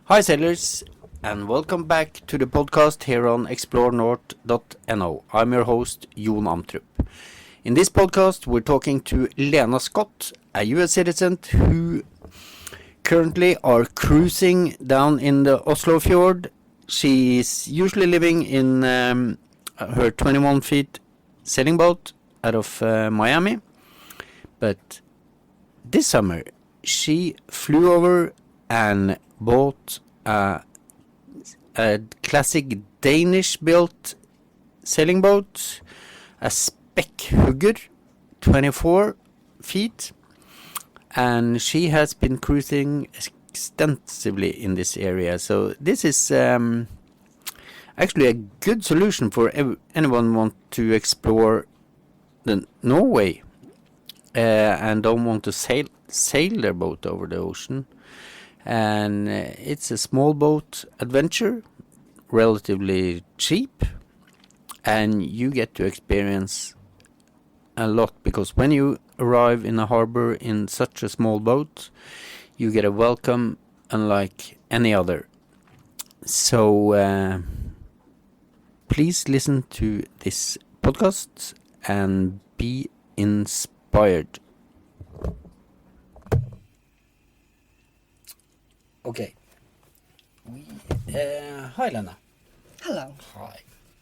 Hi sailors, and welcome back to the podcast here on explorenorth.no. I'm your host, Jon Amtrup. In this podcast, we're talking to Lena Scott, a US citizen who currently are cruising down in the Oslofjord. She is usually living in her 21 feet sailing boat out of Miami, but this summer she flew over and bought a classic Danish built sailing boat, a Spekkhugger, 24 feet, and she has been cruising extensively in this area. So this is actually a good solution for anyone want to explore the Norway and don't want to sail their boat over the ocean. And it's a small boat adventure, relatively cheap, and you get to experience a lot, because when you arrive in a harbor in such a small boat, you get a welcome unlike any other. So please listen to this podcast and be inspired. Okay. Hi, Lena. Hello. Hi.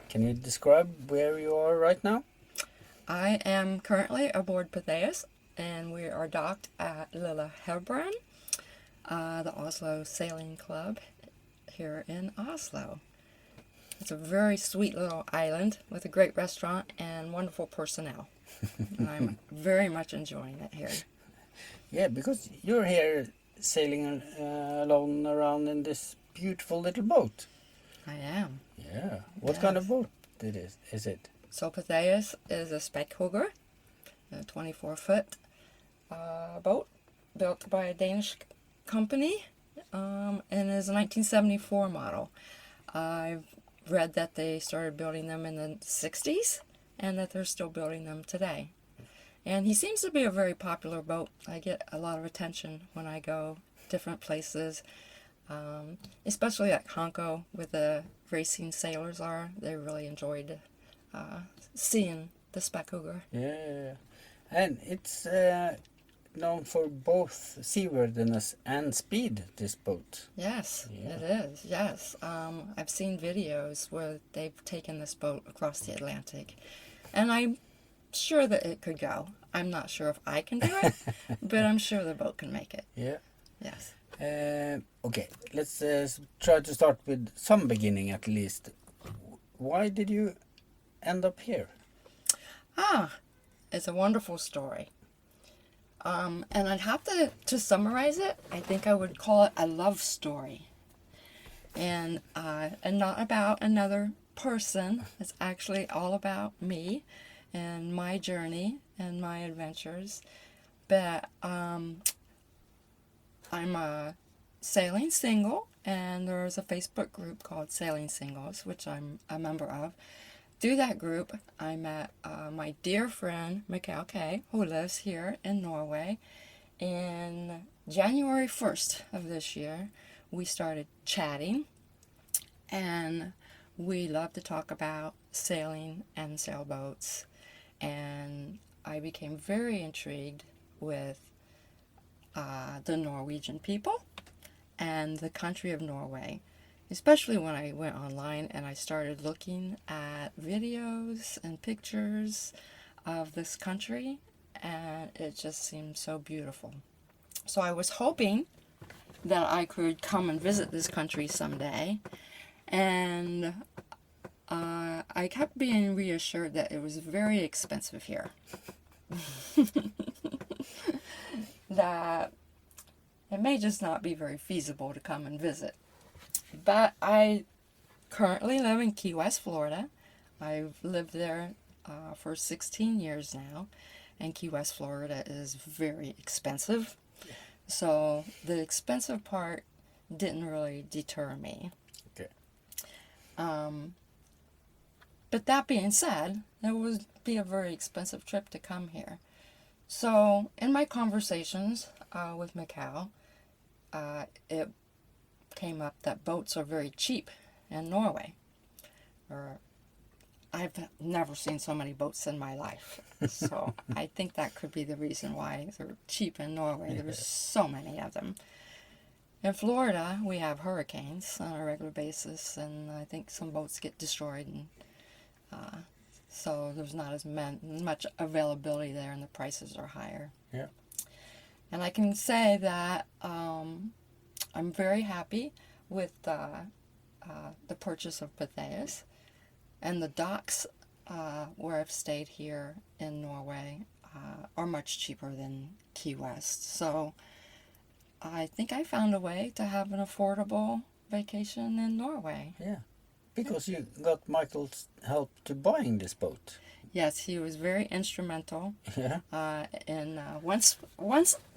Can you describe where you are right now? I am currently aboard Pytheas, and we are docked at liveaboard, the Oslo Sailing Club here in Oslo. It's a very sweet little island with a great restaurant and wonderful personnel. And I'm very much enjoying it here. Yeah, because you're here sailing alone around in this beautiful little boat. I am. Yeah. What kind of boat is it? So Pytheas is a Spekkhugger, a 24-foot boat built by a Danish company, and is a 1974 model. I've read that they started building them in the 60s and that they're still building them today. And he seems to be a very popular boat. I get a lot of attention when I go different places, especially at Hanko, where the racing sailors are. They really enjoyed seeing the Spekkhugger. Yeah. And it's known for both seaworthiness and speed, this boat. Yes, Yeah. it is, yes. I've seen videos where they've taken this boat across the Atlantic, and I'm sure that it could go. I'm not sure if I can do it, but I'm sure the boat can make it. Yeah. Yes. Okay, let's try to start with some beginning at least. Why did you end up here? It's a wonderful story. And I'd have to summarize it, I think I would call it a love story. And not about another person. It's actually all about me and my journey and my adventures. But I'm a sailing single, and there's a Facebook group called Sailing Singles, which I'm a member of. Through that group, I met my dear friend, Mikkel K., who lives here in Norway. In January 1st of this year, we started chatting, and we love to talk about sailing and sailboats. And I became very intrigued with the Norwegian people and the country of Norway, especially when I went online and I started looking at videos and pictures of this country, and it just seemed so beautiful. So I was hoping that I could come and visit this country someday, and I kept being reassured that it was very expensive here. That it may just not be very feasible to come and visit. But I currently live in Key West, Florida. I've lived there for 16 years now, and Key West, Florida is very expensive. So the expensive part didn't really deter me. Okay. But that being said, it would be a very expensive trip to come here. So in my conversations with Mikkel, it came up that boats are very cheap in Norway. Or I've never seen so many boats in my life. So I think that could be the reason why they're cheap in Norway. There's so many of them. In Florida, we have hurricanes on a regular basis, and I think some boats get destroyed, and so there's not as much availability there, and the prices are higher. Yeah. And I can say that I'm very happy with the purchase of Pytheas, and the docks where I've stayed here in Norway are much cheaper than Key West. So I think I found a way to have an affordable vacation in Norway. Yeah. Because you got Michael's help to buying this boat. Yes, he was very instrumental. Yeah. And once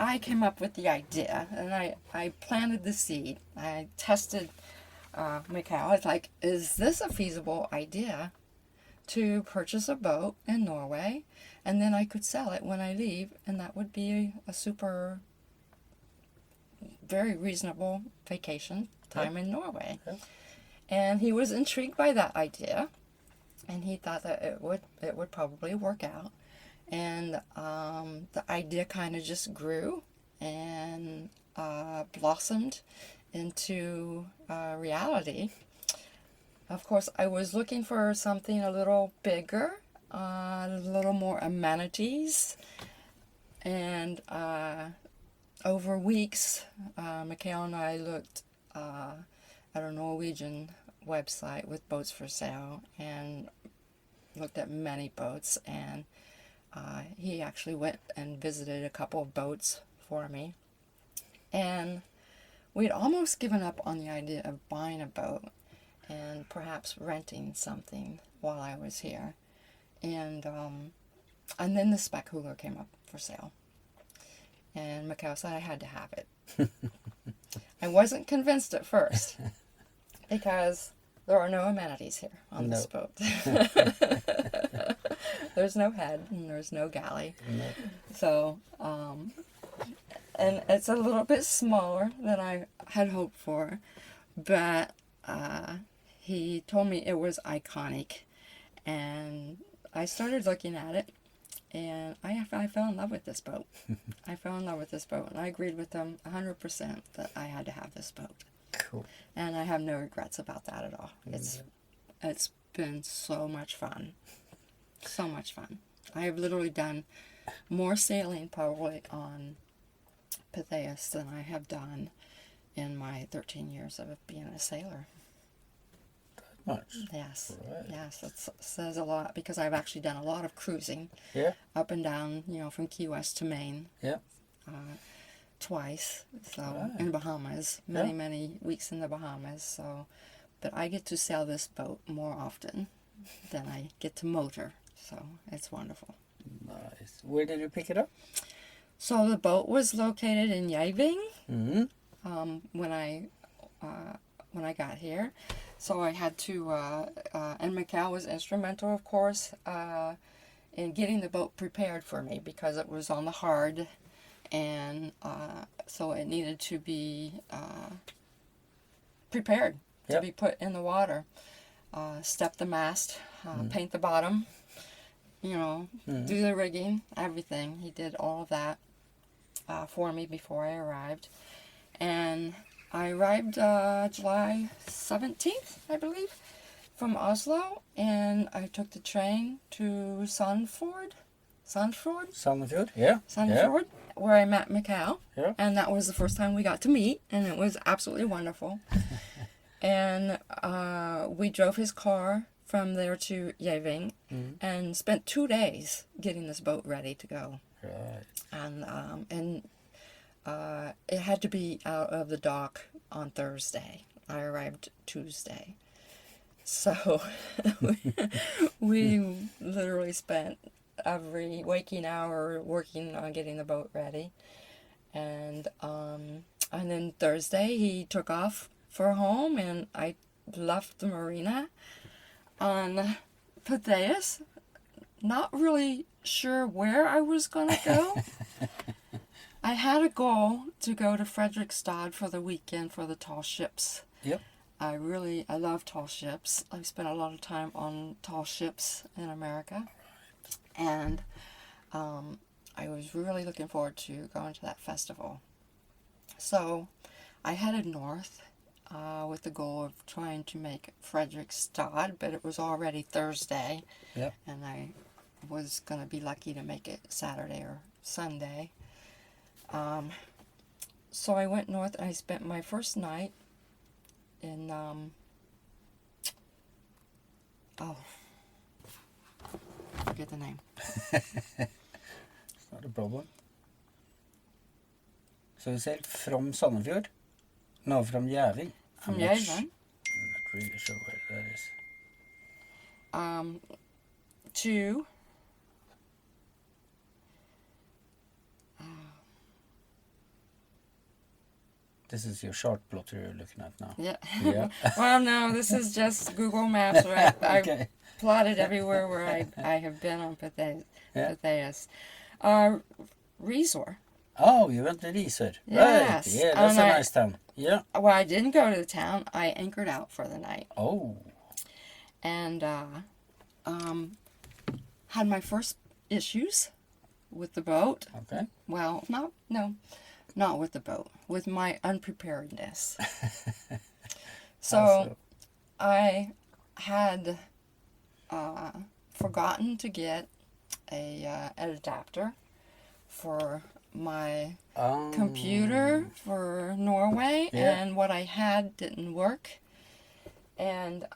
I came up with the idea, and I planted the seed, I tested Mikhail. I was like, is this a feasible idea to purchase a boat in Norway, and then I could sell it when I leave, and that would be a super, very reasonable vacation time in Norway. Yeah. And he was intrigued by that idea, and he thought that it would probably work out. And the idea kind of just grew and blossomed into reality. Of course, I was looking for something a little bigger, a little more amenities, and over weeks, Mikhail and I looked at a Norwegian website with boats for sale and looked at many boats, and he actually went and visited a couple of boats for me. And we'd almost given up on the idea of buying a boat and perhaps renting something while I was here. And then the Spekkhugger came up for sale. And Mikhail said I had to have it. I wasn't convinced at first because there are no amenities here on this boat. There's no head and there's no galley. No. So, and it's a little bit smaller than I had hoped for, but he told me it was iconic, and I started looking at it, and I fell in love with this boat. I fell in love with this boat, and I agreed with him 100% that I had to have this boat. Cool. And I have no regrets about that at all. It's been so much fun. So much fun. I have literally done more sailing probably on Pytheas than I have done in my 13 years of being a sailor. Much. Yes. Right. Yes, it says a lot because I've actually done a lot of cruising. Yeah. Up and down, from Key West to Maine. Yeah. Twice. So Right. in Bahamas, many weeks in the Bahamas. So, but I get to sail this boat more often than I get to motor. So it's wonderful. Nice. Where did you pick it up? So the boat was located in Gjeving. Mm-hmm. When I got here. So I had to, and Mikhail was instrumental, of course, in getting the boat prepared for me because it was on the hard, and so it needed to be prepared to be put in the water. Step the mast, paint the bottom, do the rigging, everything. He did all of that for me before I arrived. And I arrived July 17th, I believe, from Oslo, and I took the train to Sandfjord, yeah. Sandfjord, where I met Mikhail, Yeah. and that was the first time we got to meet, and it was absolutely wonderful. And we drove his car from there to Gjeving, and spent 2 days getting this boat ready to go. Right. And it had to be out of the dock on Thursday. I arrived Tuesday. So we literally spent every waking hour working on getting the boat ready. And then Thursday he took off for home, and I left the marina on Pytheas, not really sure where I was going to go. I had a goal to go to Fredrikstad for the weekend for the tall ships. Yep. I love tall ships. I've spent a lot of time on tall ships in America. And I was really looking forward to going to that festival. So I headed north with the goal of trying to make Fredrikstad, but it was already Thursday. Yep. And I was going to be lucky to make it Saturday or Sunday. So I went north and I spent my first night in, forget the name. It's not a problem. So you said from Sandefjord? No, from Gjæring. From I'm not Gjæring. I'm not really sure where that is. To This is your chart plotter you're looking at now. yeah. Yeah. Well, no, this is just Google Maps, right? Okay. I plotted everywhere where I have been on Yeah. Pytheas. Resor. Oh, you went to Risør. Yes. Right. Yeah, that's And a nice town. Yeah. Well, I didn't go to the town. I anchored out for the night. Oh. And had my first issues with the boat. Okay. Well, not with the boat, with my unpreparedness. So I had forgotten to get an adapter for my computer for Norway, Yeah. and what I had didn't work. And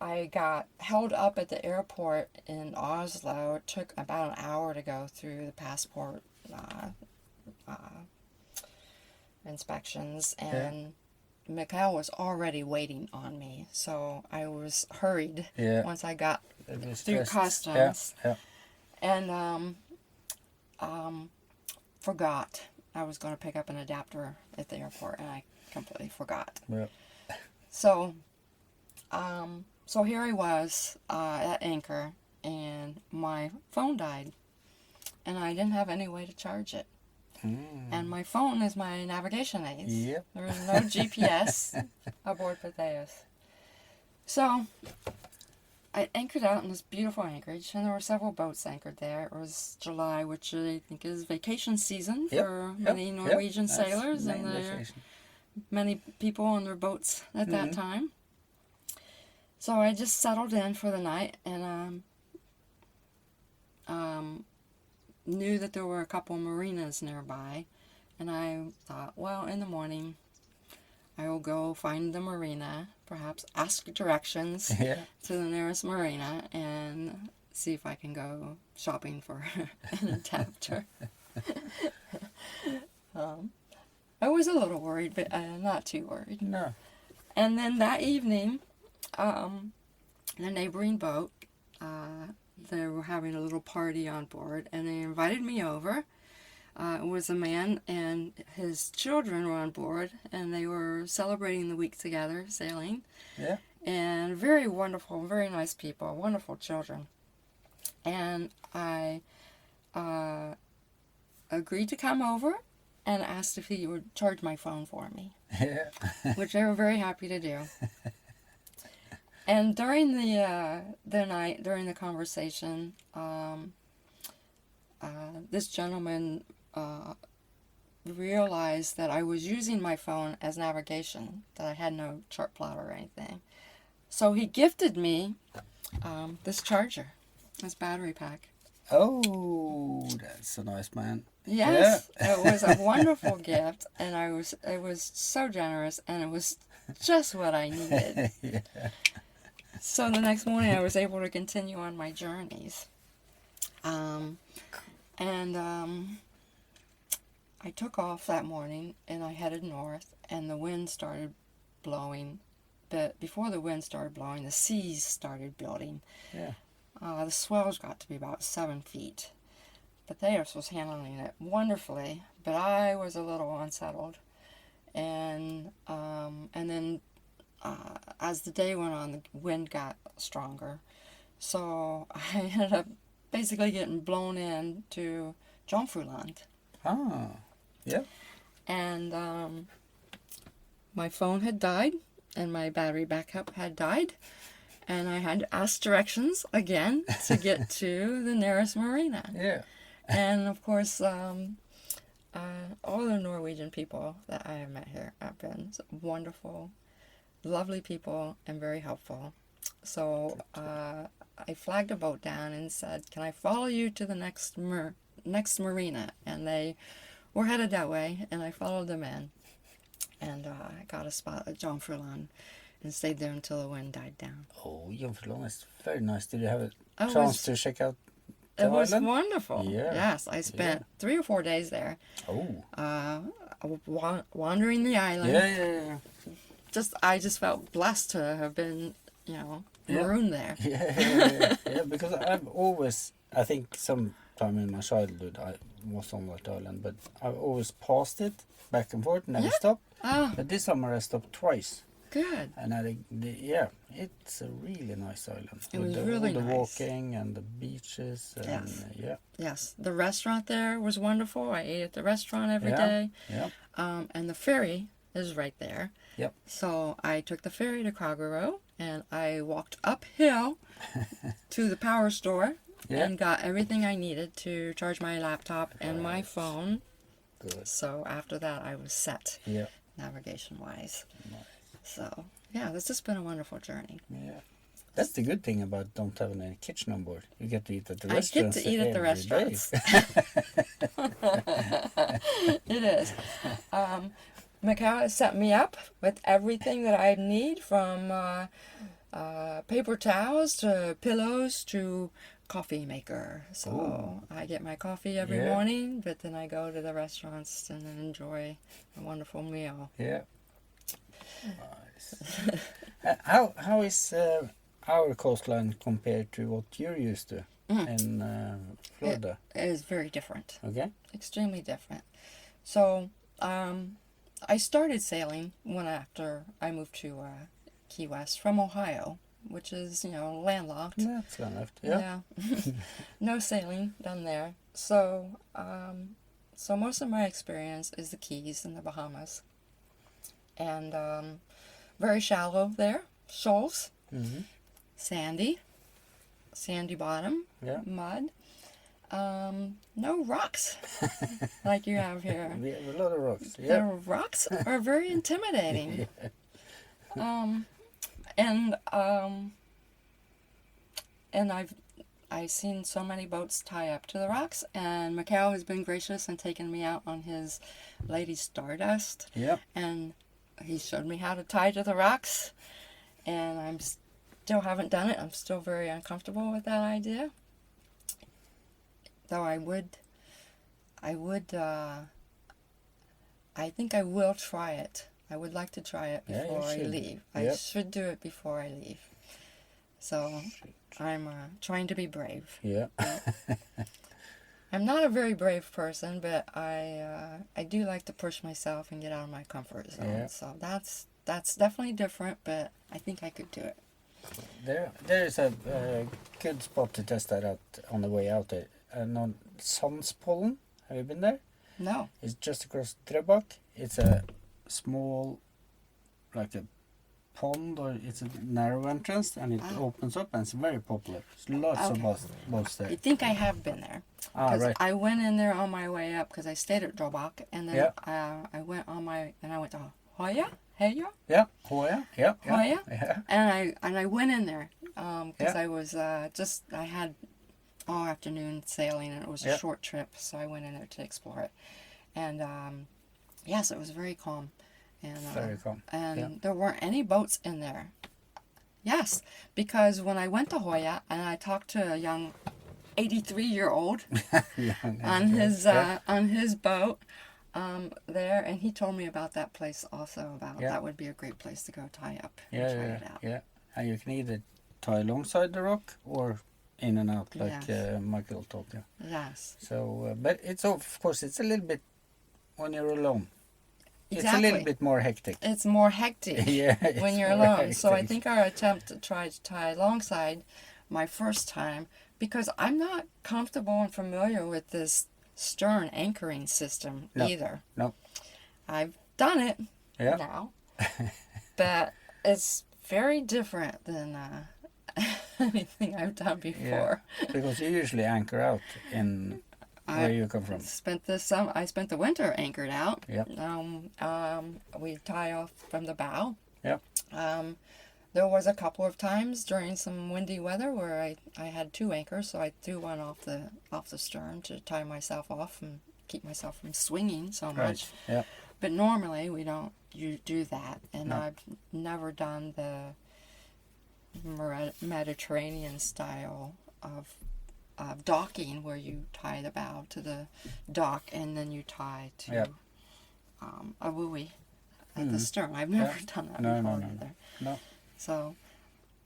I got held up at the airport in Oslo. It took about an hour to go through the passport inspections, and Mikael was already waiting on me, so I was hurried once I got through customs. Yeah. And forgot I was going to pick up an adapter at the airport, and I completely forgot. Yeah. So here I was at anchor, and my phone died, and I didn't have any way to charge it. And my phone is my navigation aid. Yep. There was no GPS aboard Pytheas. So I anchored out in this beautiful anchorage, and there were several boats anchored there. It was July, which I think is vacation season for many Norwegian sailors, and there are many people on their boats at that time. So I just settled in for the night, and knew that there were a couple marinas nearby, and I thought, well, in the morning I will go find the marina, perhaps ask directions to the nearest marina, and see if I can go shopping for an adapter. I was a little worried, but not too worried. No. And then that evening, the neighboring boat, they were having a little party on board, and they invited me over. It was a man and his children were on board, and they were celebrating the week together, sailing. Yeah. And very wonderful, very nice people, wonderful children. And I agreed to come over and asked if he would charge my phone for me, Yeah. which they were very happy to do. And during the night, during the conversation, this gentleman realized that I was using my phone as navigation, that I had no chart plotter or anything. So he gifted me this charger, this battery pack. Oh, that's a nice man. Yes, it was a wonderful gift, and it was so generous, and it was just what I needed. Yeah. So the next morning I was able to continue on my journeys. I took off that morning, and I headed north, and the wind started blowing. But before the wind started blowing, the seas started building. Yeah. The swells got to be about 7 feet. Pytheas was handling it wonderfully, but I was a little unsettled. And then as the day went on, the wind got stronger. So I ended up basically getting blown in to Jomfruland. Ah, yeah. And my phone had died, and my battery backup had died, and I had to ask directions again to get to the nearest marina. Yeah. And of course, all the Norwegian people that I have met here have been wonderful, lovely people, and very helpful. So I flagged a boat down and said, "Can I follow you to the next marina?" And they were headed that way, and I followed them in. And I got a spot at Jomfruland and stayed there until the wind died down. Oh, Jomfruland is very nice. Did you have a It chance was- to check out the It was island? wonderful. Yeah. Yes, I spent 3 or 4 days there, Oh. wandering the island. Yeah. I just felt blessed to have been, Yeah. marooned there. Yeah, because I think sometime in my childhood I was on that island, but I always passed it back and forth, never Yeah. stopped. Oh, But this summer I stopped twice, good. and I think, it's a really nice island. It with was all really the nice. walking and the beaches, and Yes. yeah, Yes, the restaurant there was wonderful. I ate at the restaurant every Yeah. day. yeah, And the ferry is right there. Yep. So I took the ferry to Kragerø, and I walked uphill to the power store Yeah. and got everything I needed to charge my laptop and my Right. phone. good. So after that, I was set Yeah, navigation-wise. nice. So yeah, this has been a wonderful journey. Yeah. That's the good thing about don't having a kitchen on board. You get to eat at the I get restaurants. to eat at the every day. restaurants. It is. Mikhail has set me up with everything that I need, from paper towels to pillows to coffee maker. So Ooh. I get my coffee every Yeah. morning, but then I go to the restaurants and then enjoy a wonderful meal. Yeah. Nice. How is our coastline compared to what you're used to in Florida? It is very different. Okay. Extremely different. So I started sailing after I moved to Key West from Ohio, which is, landlocked. That's gone left. Yeah. No sailing done there. So so most of my experience is the Keys in the Bahamas. And very shallow there. Shoals. Mm-hmm. Sandy bottom. Yeah. Mud. No rocks like you have here. We have a lot of rocks. The Yeah. rocks are very intimidating. And I've seen so many boats tie up to the rocks, and Mikhail has been gracious and taken me out on his Lady Stardust, Yeah. and he showed me how to tie to the rocks, and still haven't done it. I'm still very uncomfortable with that idea. Though I think I will try it. I would like to try it Yeah, you before I should. leave. I Yep. should do it before I leave. So I'm trying to be brave. Yeah. I'm not a very brave person, but I do like to push myself and get out of my comfort zone. Yeah. So that's definitely different, but I think I could do it. There is a good spot to test that out on the way out there. On Sandspollen. Have you been there? No. It's just across Drøbak. It's a small, like a pond, or it's a narrow entrance, and it opens up, and it's very popular. There's lots of Okay. boats there. I think I have been there. Because Right. I went in there on my way up because I stayed at Drøbak, and then Yeah. I went to Høya, Yeah. Hoya. Yeah. Hoya? Yeah. and I went in there because Yeah. I was I had all afternoon sailing, and it was a Yeah. short trip, so I went in there to explore it, and yes, it was very calm, and Very calm. and Yeah. there weren't any boats in there. Yes, because when I went to Høya and I talked to a young 83-year-old on his boat there, and he told me about that place also, about Yeah. that would be a great place to go tie up and Yeah, try yeah, it out. yeah. And you can either tie alongside the rock or in and out, like Yes. Michael told you. Yes, So, but it's of course it's a little bit when you're alone. It's a exactly. little bit more hectic. It's more hectic Yeah, when it's you're more alone. So I hectic. think our attempt to try to tie alongside my first time, because I'm not comfortable and familiar with this stern anchoring system either. No. I've done it Yeah. now, but it's very different than anything I've done before. Yeah. Because you usually anchor out in where you come from. I spent the winter anchored out. Yep. We tie off from the bow. Yep. There was a couple of times during some windy weather where I had 2 anchors, so I threw one off the stern to tie myself off and keep myself from swinging so much. Right. Yeah. But normally we don't do that, and No. I've never done the Mediterranean style of docking, where you tie the bow to the dock and then you tie to Yep. a buoy at the stern. I've never done that before either. No. So,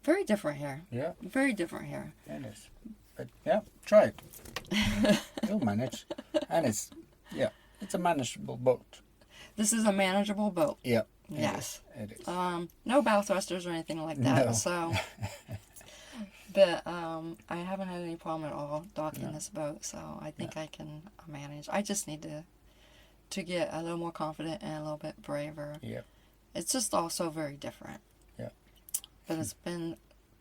very different here. Yeah. Very different here. It is. But yeah, try it. You'll manage. And it's a manageable boat. This is a manageable boat. Yeah. Yes. It is. No bow thrusters or anything like that. No. So, but I haven't had any problem at all docking this boat. So I think I can manage. I just need to get a little more confident and a little bit braver. Yeah. It's just also very different. Yeah. But it's been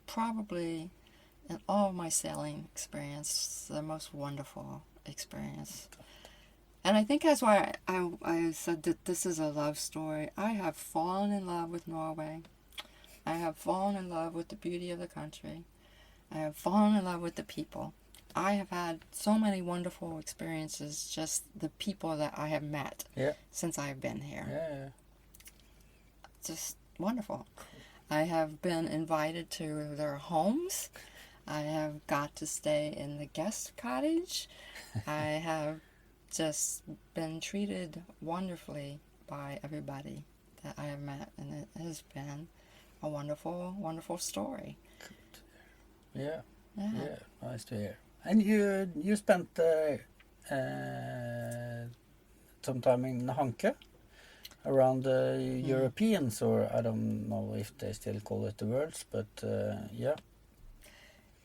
probably, in all of my sailing experience, the most wonderful experience. And I think that's why I said that this is a love story. I have fallen in love with Norway. I have fallen in love with the beauty of the country. I have fallen in love with the people. I have had so many wonderful experiences, just the people that I have met since I've been here. Yeah. Just wonderful. I have been invited to their homes. I have got to stay in the guest cottage. I have just been treated wonderfully by everybody that I have met, and it has been a wonderful, wonderful story. Yeah. Yeah. Yeah. Nice to hear. And you spent some time in Hanke around the Europeans, or I don't know if they still call it the worlds, but yeah.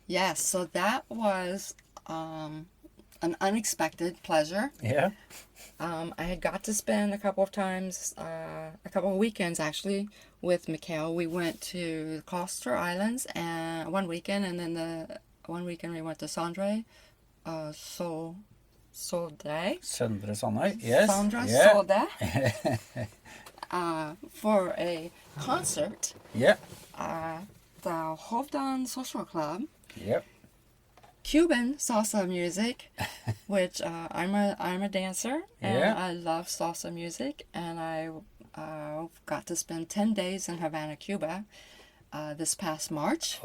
Yes, so that was an unexpected pleasure. Yeah. I had got to spend a couple of weekends actually with Mikhail. We went to the Coster Islands and one weekend, and then one weekend we went to Sandre, Söndre, Søndre Sandøy, yes. Sandra Yeah. Solde, for a concert. Yeah. The Hovdan Social Club. Yep. Cuban salsa music, which I'm a dancer, and I love salsa music, and I got to spend 10 days in Havana, Cuba, this past March,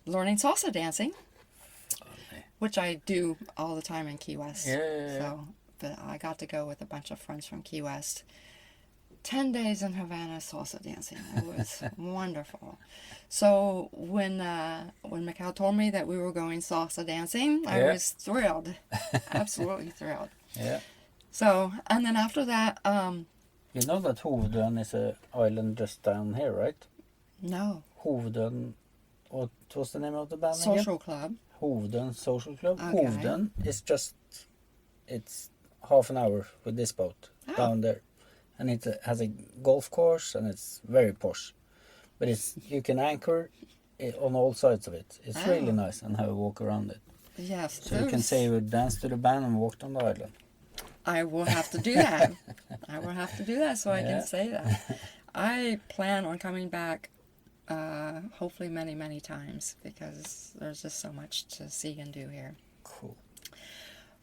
learning salsa dancing, which I do all the time in Key West. Yeah. So, but I got to go with a bunch of friends from Key West. 10 days in Havana salsa dancing. It was wonderful. So when Mikhail told me that we were going salsa dancing, I was thrilled. Absolutely thrilled. Yeah. So, and then after that, you know that Hovden is an island just down here, right? No. Hovden, what was the name of the band Social again? Club. Hovden Social Club. Okay. Hovden is it's half an hour with this boat down there. And it has a golf course, and it's very posh. But you can anchor on all sides of it. It's really nice, and have a walk around it. Yes. So you can say you danced to the band and walked on the island. I will have to do that. I will have to do that so I can say that. I plan on coming back hopefully many, many times, because there's just so much to see and do here. Cool.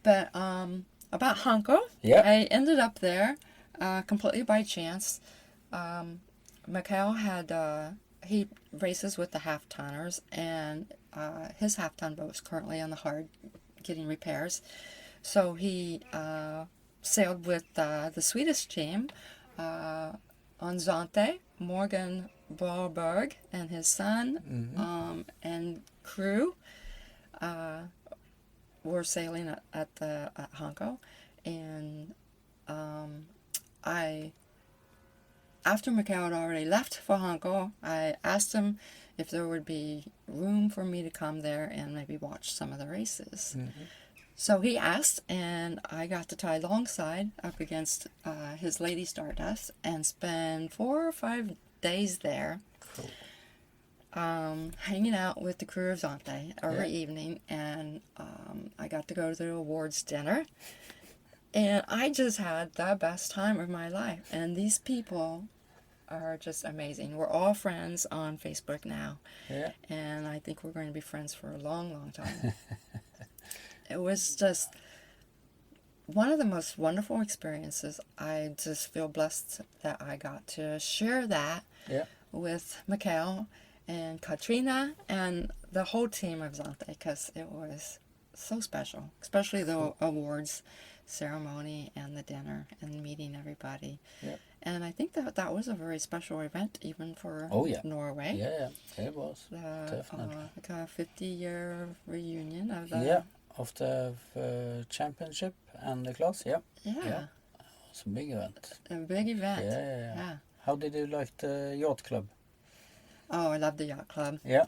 But about Hanko, I ended up there completely by chance. Mikhail had he races with the half-tonners, and his half-ton boat is currently on the hard getting repairs. So he sailed with the Swedish team on Zante, Morgan Broberg and his son, and crew were sailing at Hanko, and after Mikhail had already left for Hanko, I asked him if there would be room for me to come there and maybe watch some of the races. So he asked, and I got to tie alongside up against his Lady Stardust and spend 4 or 5 days there. Cool. Hanging out with the crew of Zante every Yeah. evening, and I got to go to the awards dinner, and I just had the best time of my life. And these people are just amazing. We're all friends on Facebook now, Yeah. and I think we're going to be friends for a long, long time. It was just one of the most wonderful experiences. I just feel blessed that I got to share that Yeah. with Mikhail and Katrina and the whole team of Zante, because it was so special, especially the awards ceremony and the dinner and meeting everybody. Yeah. And I think that was a very special event even for Oh, yeah. Norway. Yeah, it was. The Definitely. like a 50-year reunion of the Yeah, of the championship and the class. Yeah, yeah, it's a big event. a big event. Yeah. How did you like the yacht club? Oh, I love the yacht club. Yeah.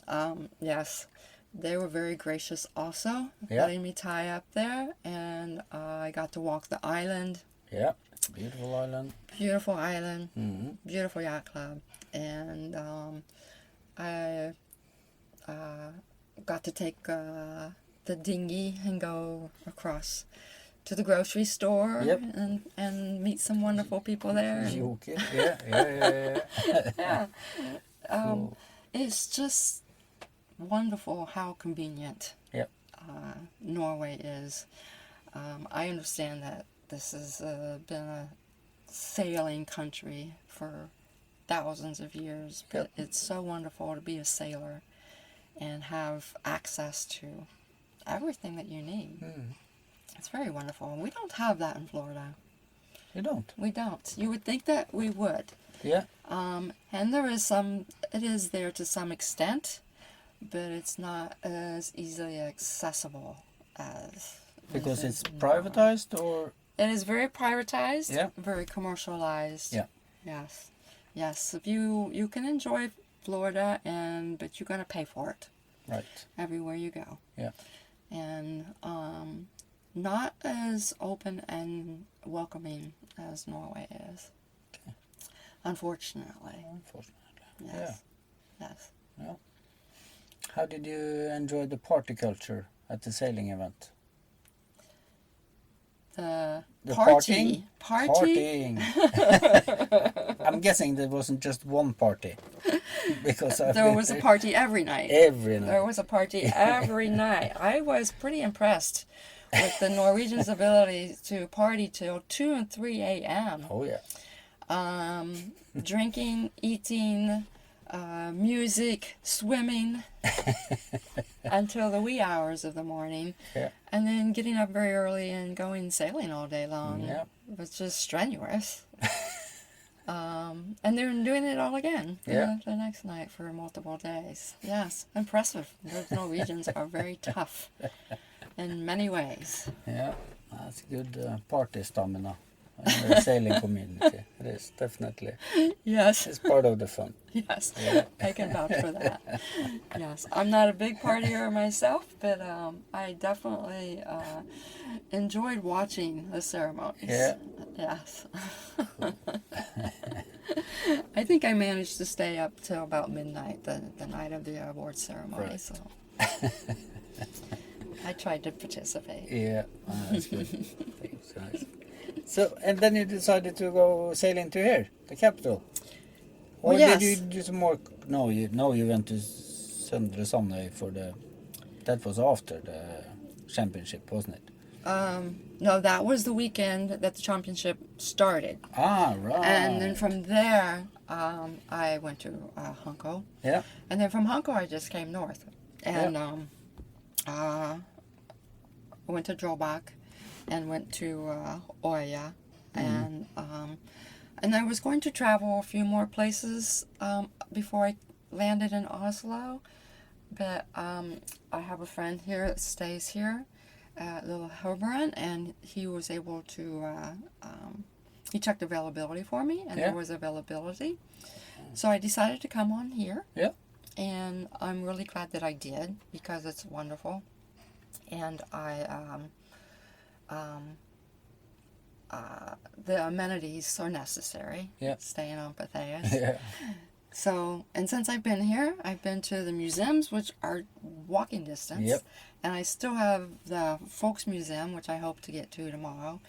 Yes, they were very gracious also, Yeah. letting me tie up there, and I got to walk the island. Yeah, beautiful island. Beautiful island, Mm-hmm. beautiful yacht club, and I got to take the dinghy and go across to the grocery store. Yep. and meet some wonderful people there. and- Okay. Yeah. yeah. Cool. It's just wonderful how convenient Yep. Norway is. I understand that this has been a sailing country for thousands of years, but Yep. it's so wonderful to be a sailor and have access to everything that you need. Mm. It's very wonderful. We don't have that in Florida. You don't? We don't. You would think that we would. Yeah. And there is it is there to some extent, but it's not as easily accessible as... Because as it's in privatized, or It is very privatized, Yeah. very commercialized. Yeah. Yes. If you can enjoy Florida, but you're gonna pay for it right? everywhere you go. Yeah. And not as open and welcoming as Norway is. Okay. Unfortunately. Unfortunately. Yes. Yes. How did you enjoy the party culture at the sailing event? The partying? party. Partying. I'm guessing there wasn't just one party, because There was a party every night. every night. There was a party every night. I was pretty impressed with the Norwegians' ability to party till 2 and 3 a.m. Oh yeah. Drinking, eating, music, swimming until the wee hours of the morning. Yeah. And then getting up very early and going sailing all day long. Yeah. It was just strenuous. And they're doing it all again the next night for multiple days. Yes, impressive. The Norwegians are very tough in many ways. Yeah, that's good party stamina in the sailing community. It is definitely. Yes, It's part of the fun. yes, Yeah. I can vouch for that. Yes, I'm not a big partier myself, but I definitely enjoyed watching the ceremonies. Yeah. Yes. I think I managed to stay up till about midnight the night of the award ceremony. Right. So I tried to participate. Yeah, that's good. Thanks, nice. So, and then you decided to go sailing to here, the capital. Or Well, yes. did you do some more? No, you went to Søndre Sandøy for the. That was after the championship, wasn't it? No, that was the weekend that the championship started. Ah, right. And then from there, I went to Hanko. Yeah. And then from Hanko, I just came north. And went to Drobak and went to Oya. And I was going to travel a few more places before I landed in Oslo. But I have a friend here that stays here at Little Helberan, and he was able to, he checked availability for me, and there was availability. So I decided to come on here. Yeah. And I'm really glad that I did, because it's wonderful. And I the amenities are necessary. Yeah. Staying on Pytheas. Yeah. So, and since I've been here, I've been to the museums, which are walking distance. Yep. And I still have the Folks Museum, which I hope to get to tomorrow.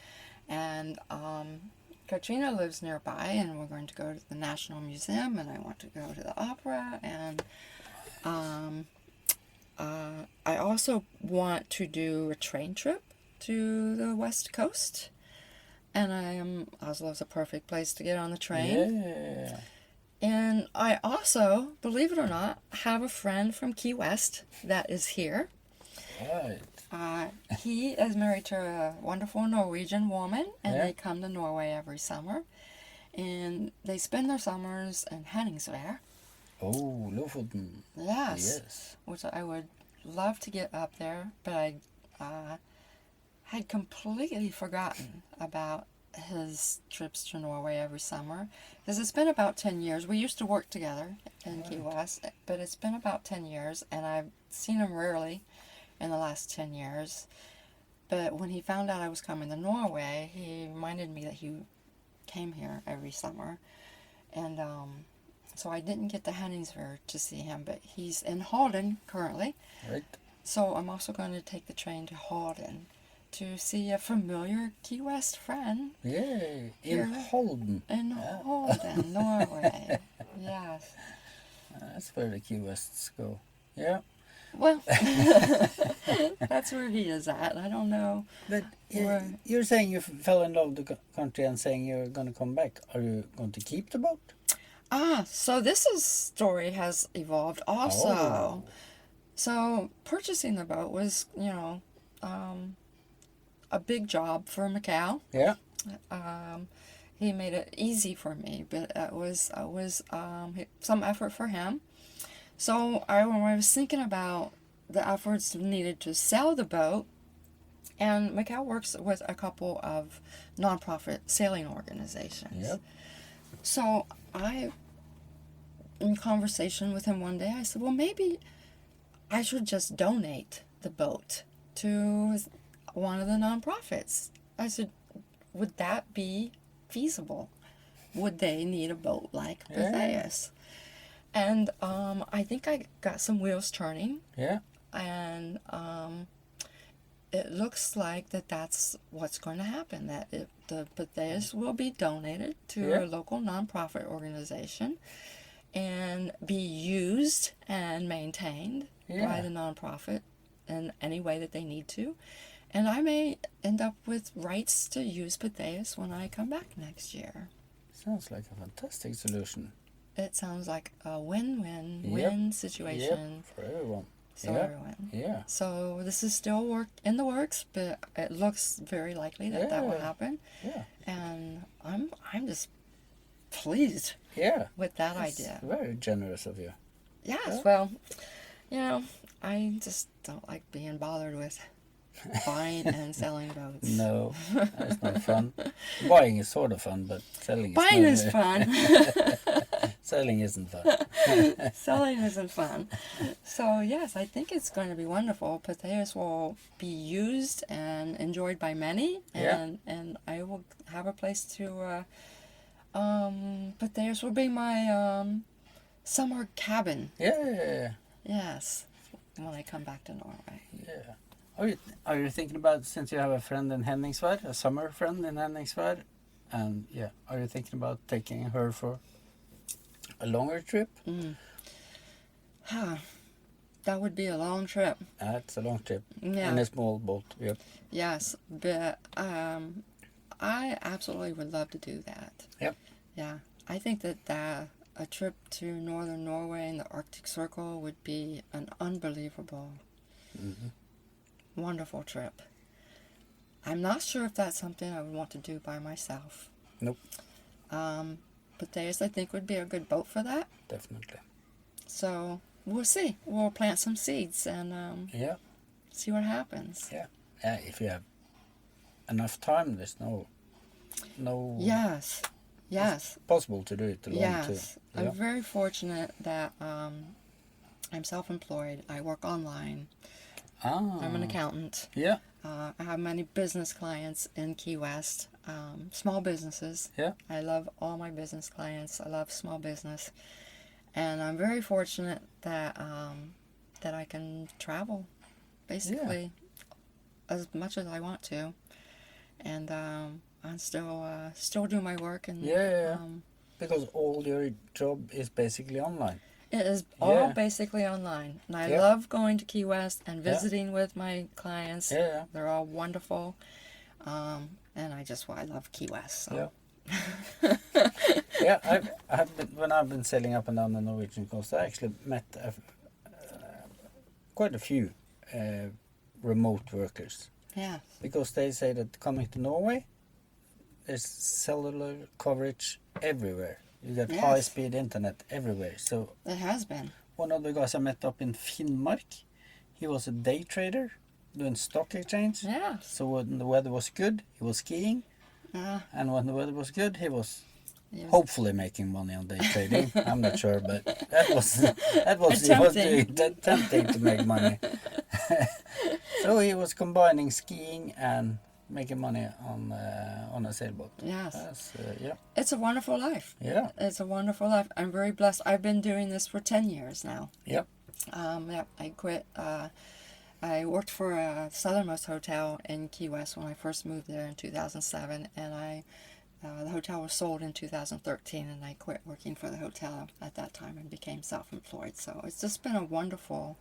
And Katrina lives nearby, and we're going to go to the National Museum, and I want to go to the opera. And I also want to do a train trip to the West Coast. And Oslo's a perfect place to get on the train. Yeah. And I also, believe it or not, have a friend from Key West that is here. Right. He is married to a wonderful Norwegian woman, and Yeah. they come to Norway every summer. And they spend their summers in Henningsvær. Oh, Lofoten. Yes. Yes. Which I would love to get up there, but I had completely forgotten about his trips to Norway every summer, because it's been about 10 years. We used to work together in Key West, but it's been about 10 years, and I've seen him rarely in the last 10 years. But when he found out I was coming to Norway, he reminded me that he came here every summer, and so I didn't get to Henningsvær to see him, but he's in Halden currently. Right. So I'm also going to take the train to Halden to see a familiar Key West friend Yay. In Here. Halden. in Halden, Norway. Yes. That's where the Key Wests go. Yeah. Well, that's where he is at. I don't know. But Where- you're saying you fell in love with the country and saying you're going to come back. Are you going to keep the boat? So story has evolved also. Oh. So purchasing the boat was, a big job for Macau. Yeah. He made it easy for me, but it was some effort for him. So when I was thinking about the efforts needed to sell the boat, and Macau works with a couple of nonprofit sailing organizations. Yep. So in conversation with him one day, I said, well, maybe I should just donate the boat to one of the nonprofits. I said, would that be feasible? Would they need a boat like Pytheas? And I think I got some wheels turning, Yeah. and it looks like that's what's going to happen, that the Pytheas will be donated to Yeah. a local nonprofit organization and be used and maintained by Yeah. the nonprofit in any way that they need to. And I may end up with rights to use Pytheas when I come back next year. Sounds like a fantastic solution. It sounds like a win-win-win situation Yep. For everyone. for Yeah. everyone. Yeah. So this is still in the works, but it looks very likely that will Yeah. happen. Yeah. And I'm just pleased Yeah. with that That's idea. very generous of you. Yes, Yeah. well, I just don't like being bothered with buying and selling boats. No, that's not fun. Buying is sort of fun, but selling is Buying not. is fun. Selling isn't fun. Selling isn't fun. So yes, I think it's going to be wonderful. Pytheas will be used and enjoyed by many, Yeah. and I will have a place to. Pytheas will be my summer cabin. Yeah. Yes, when I come back to Norway. Yeah. Are you thinking about, since you have a friend in Henningsvær, a summer friend in Henningsvær, and are you thinking about taking her for a longer trip? That would be a long trip. That's a long trip. Yeah. In a small boat. Yep. Yes, but I absolutely would love to do that. Yep. Yeah, I think that a trip to northern Norway and the Arctic Circle would be an unbelievable, wonderful trip. I'm not sure if that's something I would want to do by myself. Nope. Pytheas, I think, would be a good boat for that. Definitely. So we'll see. We'll plant some seeds and Yeah. see what happens. Yeah. Yeah. If you have enough time, there's no. Yes. Yes. Possible to do it alone Yes. too. I'm Yeah. very fortunate that I'm self-employed. I work online. I'm an accountant. Yeah. I have many business clients in Key West, small businesses. Yeah. I love all my business clients. I love small business. And I'm very fortunate that that I can travel basically as much as I want to. And I still do my work. And because all your job is basically online. it is all basically online. And I love going to Key West and visiting with my clients. Yeah. They're all wonderful. And I love Key West. So. Yeah. When I've been sailing up and down the Norwegian coast, I actually met quite a few remote workers. Yeah. Because they say that coming to Norway, there's cellular coverage everywhere. You get high-speed internet everywhere. So it has been. one of the guys I met up in Finnmark, he was a day trader doing stock exchange. Yeah. So when the weather was good, he was skiing. And when the weather was good, he was hopefully making money on day trading. I'm not sure, but that was he was doing tempting to make money. So he was combining skiing and making money on a sailboat. Yes. Yeah. It's a wonderful life. Yeah. It's a wonderful life. I'm very blessed. I've been doing this for 10 years now. Yep. I quit. I worked for a southernmost hotel in Key West when I first moved there in 2007, and the hotel was sold in 2013, and I quit working for the hotel at that time and became self-employed. So it's just been a wonderful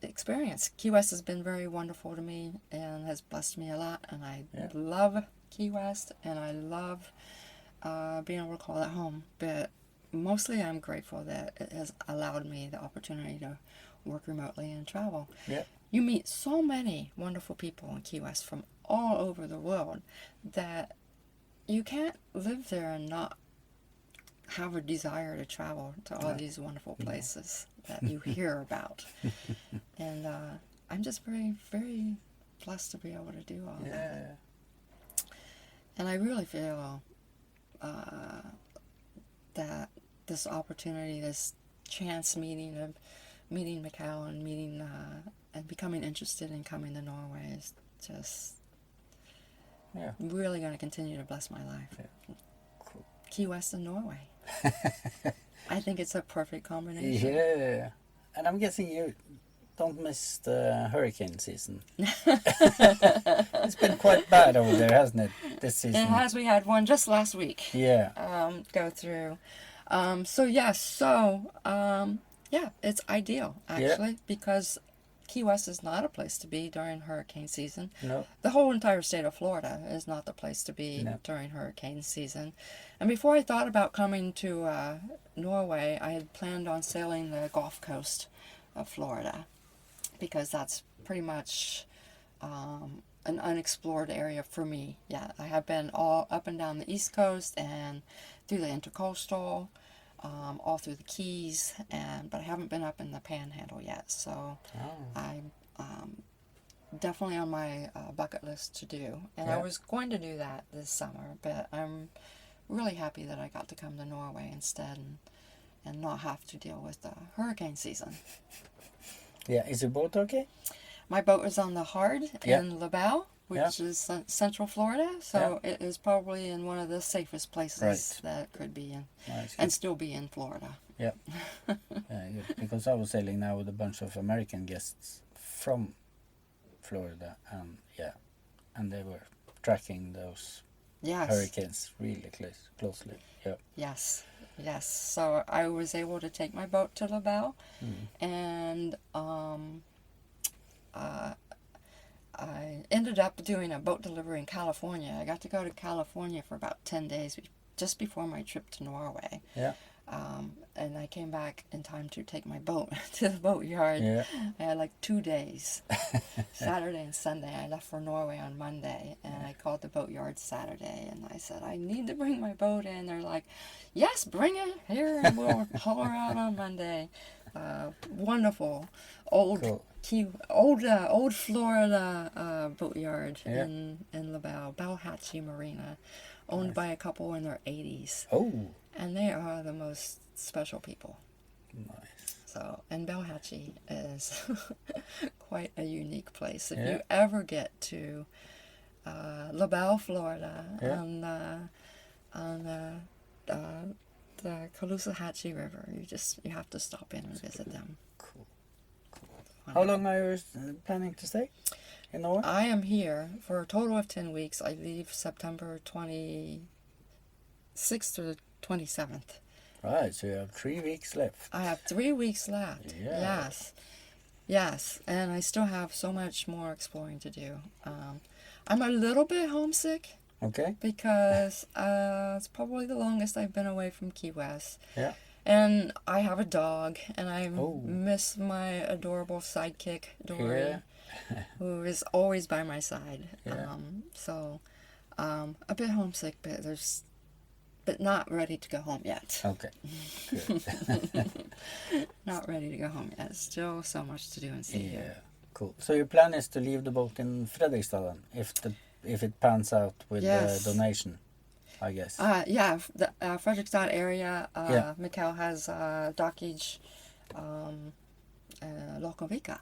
experience. Key West has been very wonderful to me and has blessed me a lot, and I love Key West, and I love being able to call it home. But mostly I'm grateful that it has allowed me the opportunity to work remotely and travel. Yeah. You meet so many wonderful people in Key West from all over the world that you can't live there and not have a desire to travel to all these wonderful places that you hear about. And I'm just very, very blessed to be able to do all that. And I really feel that this opportunity, this chance meeting of meeting Mikael and meeting and becoming interested in coming to Norway is just really going to continue to bless my life. Cool. Key West and Norway. I think it's a perfect combination. Yeah. And I'm guessing you don't miss the hurricane season. It's been quite bad over there, hasn't it, this season? It has. We had one just last week. Yeah. Go through. It's ideal, actually, because Key West is not a place to be during hurricane season. No. The whole entire state of Florida is not the place to be during hurricane season. And before I thought about coming to Norway, I had planned on sailing the Gulf Coast of Florida, because that's pretty much an unexplored area for me. Yeah, I have been all up and down the East Coast and through the Intercoastal, all through the Keys, but I haven't been up in the Panhandle yet. So I'm definitely on my bucket list to do. And I was going to do that this summer, but I'm really happy that I got to come to Norway instead and not have to deal with the hurricane season. Yeah, is your boat okay? My boat is on the Hard in Libau, which is central Florida, so it is probably in one of the safest places that could be in, and still be in Florida. Yeah. Good. Because I was sailing now with a bunch of American guests from Florida, and they were tracking those hurricanes really closely. Yeah. Yes. So I was able to take my boat to Libau, and I ended up doing a boat delivery in California. I got to go to California for about 10 days just before my trip to Norway. Yeah. And I came back in time to take my boat to the boatyard. Yeah. I had like 2 days, Saturday and Sunday. I left for Norway on Monday, and I called the boatyard Saturday, and I said, I need to bring my boat in. They're like, yes, bring it here, and we'll haul her out on Monday. Wonderful old old Florida boatyard in Libau, Balhatchie Marina, owned by a couple in their 80s. Oh. And they are the most special people. Nice. So, and Belhatchee is quite a unique place. If you ever get to LaBelle, Florida, on the Caloosahatchee River, you have to stop in and visit them. Cool. How long are you planning to stay in Norway? I am here for a total of 10 weeks. I leave September 26th to the 27th. Right, so you have 3 weeks left. I have 3 weeks left. Yeah. Yes, and I still have so much more exploring to do. I'm a little bit homesick. Okay. Because it's probably the longest I've been away from Key West. Yeah. And I have a dog, and I miss my adorable sidekick, Dory, who is always by my side. Yeah. So a bit homesick, but not ready to go home yet. Okay. Good. Not ready to go home yet. Still so much to do and see here. Cool. So your plan is to leave the boat in Fredrikstad then, if it pans out with the donation, I guess. The Fredrikstad area, Mikael has dockage Løkkenvika.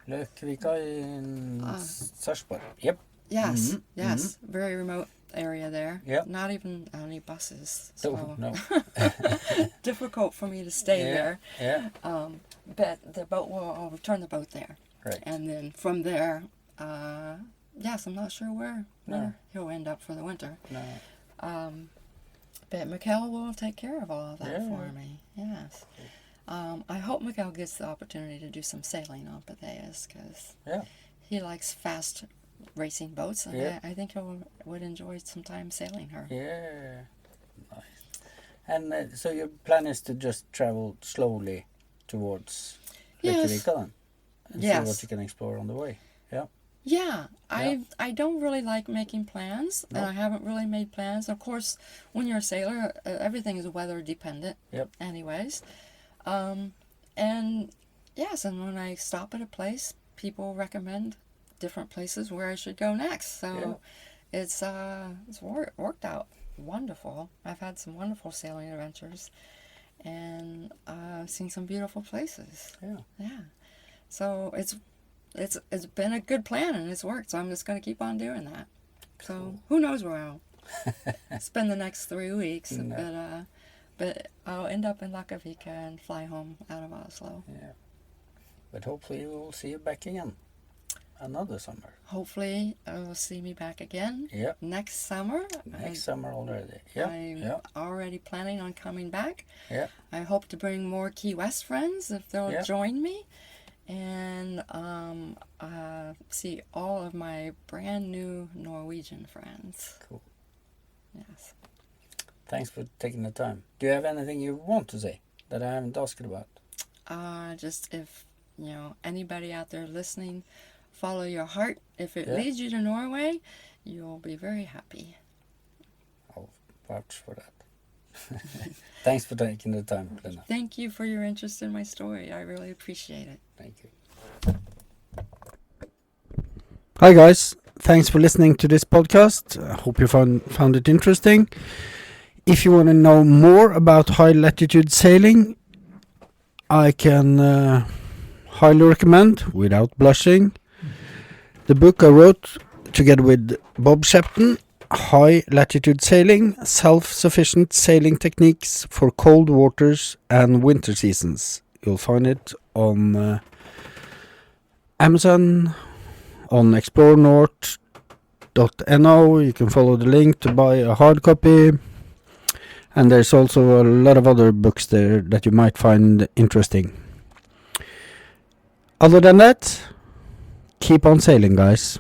Løkkenvika in Sarpsborg. Yep. Yes, very remote area there. Yep. Not even any buses. So No. difficult for me to stay there. Yeah. But I'll return the boat there. Right. And then from there, I'm not sure where he'll end up for the winter. No. But Mikael will take care of all of that for me. Yes. I hope Mikael gets the opportunity to do some sailing on Pytheas because he likes fast racing boats, and I think he would enjoy some time sailing her. Yeah. Nice. And so your plan is to just travel slowly towards Løkkenvika then? And see what you can explore on the way. Yeah. Yeah, I don't really like making plans, and I haven't really made plans. Of course, when you're a sailor, everything is weather dependent. Yep. Anyways, and when I stop at a place, people recommend different places where I should go next. So it's worked out wonderful. I've had some wonderful sailing adventures, and seen some beautiful places. Yeah. So it's been a good plan and it's worked, so I'm just going to keep on doing that. So who knows where I'll spend the next 3 weeks, but I'll end up in Løkkenvika and fly home out of Oslo. Yeah, but hopefully we'll see you back again another summer. Hopefully you'll see me back again next summer. Summer already. I'm already planning on coming back. Yeah. I hope to bring more Key West friends if they'll join me. And see all of my brand new Norwegian friends. Cool. Yes. Thanks for taking the time. Do you have anything you want to say that I haven't asked about? Just if anybody out there listening, follow your heart. If it leads you to Norway, you'll be very happy. I'll vouch for that. Thanks for taking the time, Lena. Thank you for your interest in my story. I really appreciate it. Thank you. Hi guys, thanks for listening to this podcast. I hope you found it interesting. If you want to know more about high latitude sailing, I can highly recommend, without blushing, the book I wrote together with Bob Shepton, High Latitude Sailing, Self-Sufficient Sailing Techniques for Cold Waters and Winter Seasons. You'll find it on Amazon, on explorenorth.no. You can follow the link to buy a hard copy. And there's also a lot of other books there that you might find interesting. Other than that, keep on sailing, guys.